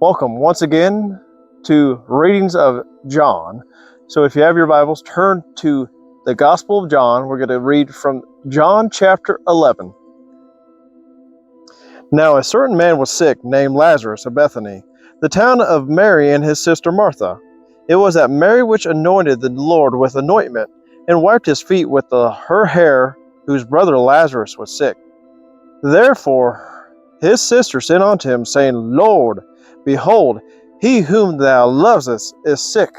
Welcome once again to Readings of John. So if you have your Bibles, turn to the Gospel of John. We're going to read from John chapter 11. Now a certain man was sick, named Lazarus of Bethany, the town of Mary and his sister Martha. It was that Mary which anointed the Lord with anointment, and wiped his feet with her hair, whose brother Lazarus was sick. Therefore his sister sent unto him, saying, Lord, behold, he whom thou lovest is sick.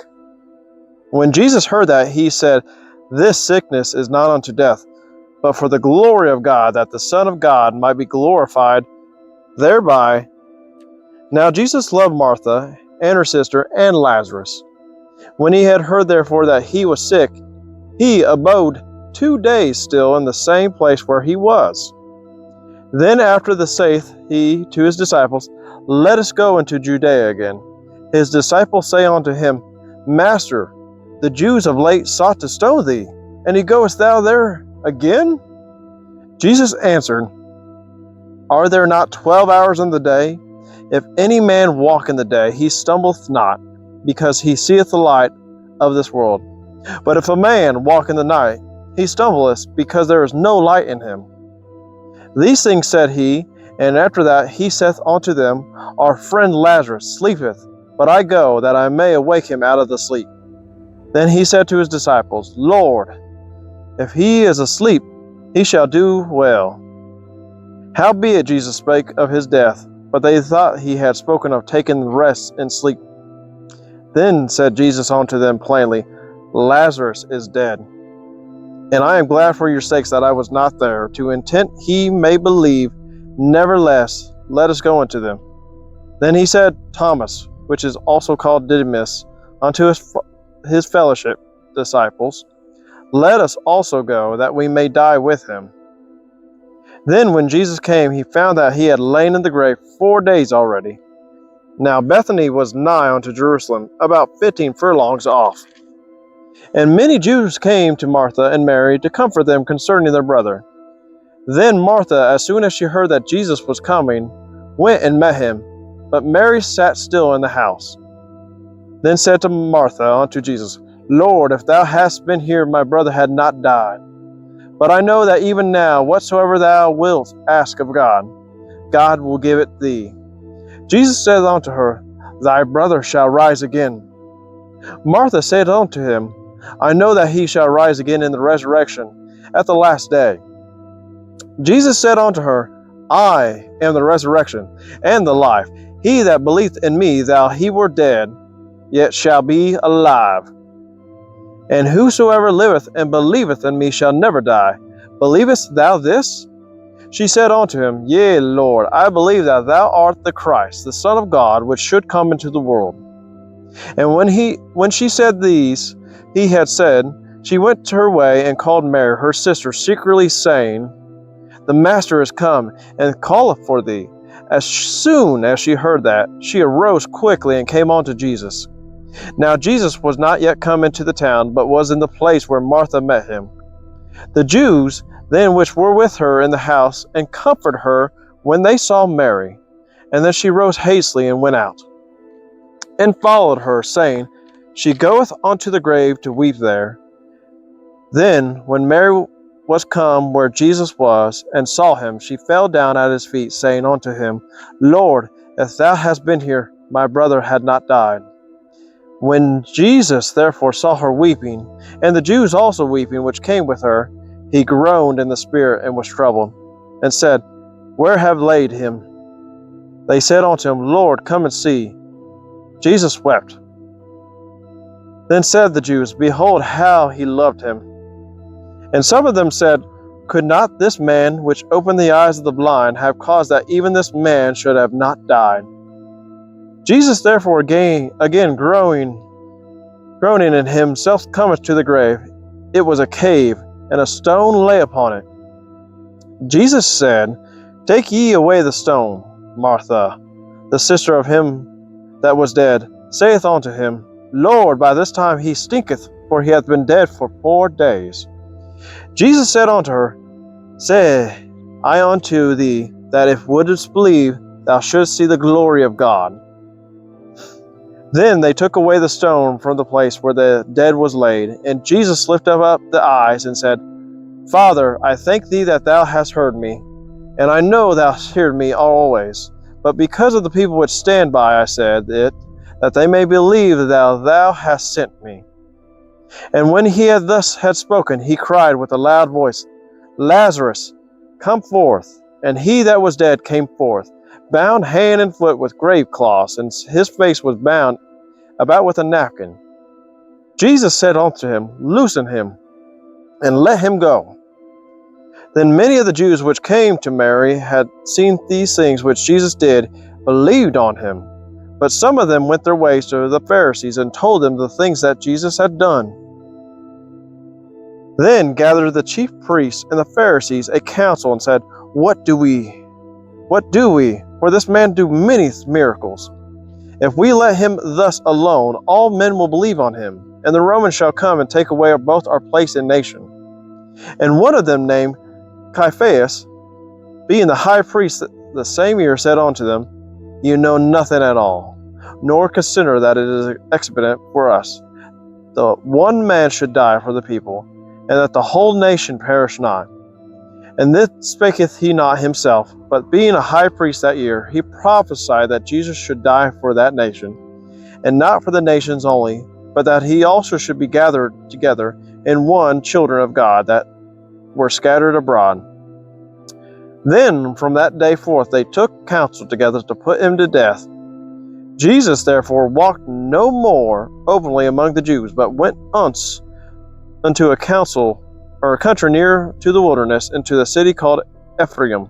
When Jesus heard that, he said, This sickness is not unto death, but for the glory of God, that the Son of God might be glorified thereby. Now Jesus loved Martha and her sister and Lazarus. When he had heard therefore that he was sick, he abode 2 days still in the same place where he was. Then after this saith he to his disciples, Let us go into Judea again. His disciples say unto him, Master, the Jews of late sought to stone thee, and goest thou there again? Jesus answered, Are there not 12 hours in the day? If any man walk in the day, he stumbleth not, because he seeth the light of this world. But if a man walk in the night, he stumbleth, because there is no light in him. These things said he, and after that he saith unto them, Our friend Lazarus sleepeth, but I go, that I may awake him out of the sleep. Then he said to his disciples, Lord, if he is asleep, he shall do well. Howbeit Jesus spake of his death, but they thought he had spoken of taking rest and sleep. Then said Jesus unto them plainly, Lazarus is dead. And I am glad for your sakes that I was not there, to intent he may believe. Nevertheless, let us go unto them. Then he said, Thomas, which is also called Didymus, unto his fellowship disciples, Let us also go, that we may die with him. Then when Jesus came, he found that he had lain in the grave 4 days already. Now Bethany was nigh unto Jerusalem, about 15 furlongs off. And many Jews came to Martha and Mary to comfort them concerning their brother. Then Martha, as soon as she heard that Jesus was coming, went and met him, but Mary sat still in the house. Then said to Martha unto Jesus, Lord, if thou hadst been here, my brother had not died. But I know that even now, whatsoever thou wilt ask of God, God will give it thee. Jesus said unto her, Thy brother shall rise again. Martha said unto him, I know that he shall rise again in the resurrection at the last day. Jesus said unto her, I am the resurrection and the life. He that believeth in me, though he were dead, yet shall be alive. And whosoever liveth and believeth in me shall never die. Believest thou this? She said unto him, Yea, Lord, I believe that thou art the Christ, the Son of God, which should come into the world. And when she said these, he had said, she went to her way and called Mary, her sister, secretly, saying, The Master is come, and calleth for thee. As soon as she heard that, she arose quickly and came unto Jesus. Now Jesus was not yet come into the town, but was in the place where Martha met him. The Jews then which were with her in the house, and comforted her when they saw Mary. And then she rose hastily and went out, and followed her, saying, She goeth unto the grave to weep there. Then, when Mary was come where Jesus was, and saw him, she fell down at his feet, saying unto him, Lord, if thou hadst been here, my brother had not died. When Jesus therefore saw her weeping, and the Jews also weeping which came with her, he groaned in the spirit and was troubled, and said, Where have laid him? They said unto him, Lord, come and see. Jesus wept. Then said the Jews, Behold how he loved him. And some of them said, Could not this man which opened the eyes of the blind have caused that even this man should have not died? Jesus therefore again groaning in himself cometh to the grave. It was a cave, and a stone lay upon it. Jesus said, Take ye away the stone. Martha, the sister of him that was dead, saith unto him, Lord, by this time he stinketh, for he hath been dead for 4 days. Jesus said unto her, Say I unto thee, that if wouldest believe, thou shouldst see the glory of God. Then they took away the stone from the place where the dead was laid. And Jesus lifted up the eyes and said, Father, I thank thee that thou hast heard me, and I know thou hast heard me always. But because of the people which stand by, I said it, that they may believe that thou hast sent me. And when he had thus spoken, he cried with a loud voice, Lazarus, come forth. And he that was dead came forth, bound hand and foot with grave cloths, and his face was bound about with a napkin. Jesus said unto him, Loosen him, and let him go. Then many of the Jews which came to Mary had seen these things which Jesus did, believed on him. But some of them went their ways to the Pharisees, and told them the things that Jesus had done. Then gathered the chief priests and the Pharisees a council, and said, What do we? For this man do many miracles. If we let him thus alone, all men will believe on him, and the Romans shall come and take away both our place and nation. And one of them, named Caiaphas, being the high priest the same year, said unto them, You know nothing at all, nor consider that it is expedient for us that one man should die for the people, and that the whole nation perish not. And this spaketh he not himself, but being a high priest that year, he prophesied that Jesus should die for that nation, and not for the nations only, but that he also should be gathered together in one children of God that were scattered abroad. Then from that day forth they took counsel together to put him to death. Jesus therefore walked no more openly among the Jews, but went unto a country near to the wilderness, into the city called Ephraim,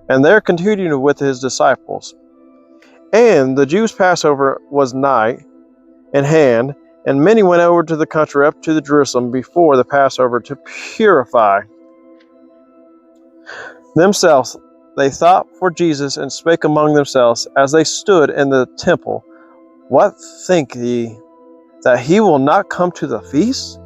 and there continued with his disciples. And the Jews' Passover was nigh in hand, and many went over to the country up to the Jerusalem before the Passover to purify themselves. They thought for Jesus, and spake among themselves as they stood in the temple, What think ye, that he will not come to the feast?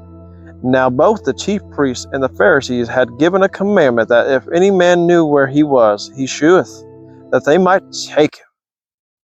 Now both the chief priests and the Pharisees had given a commandment that if any man knew where he was, he shouldeth, that they might take him.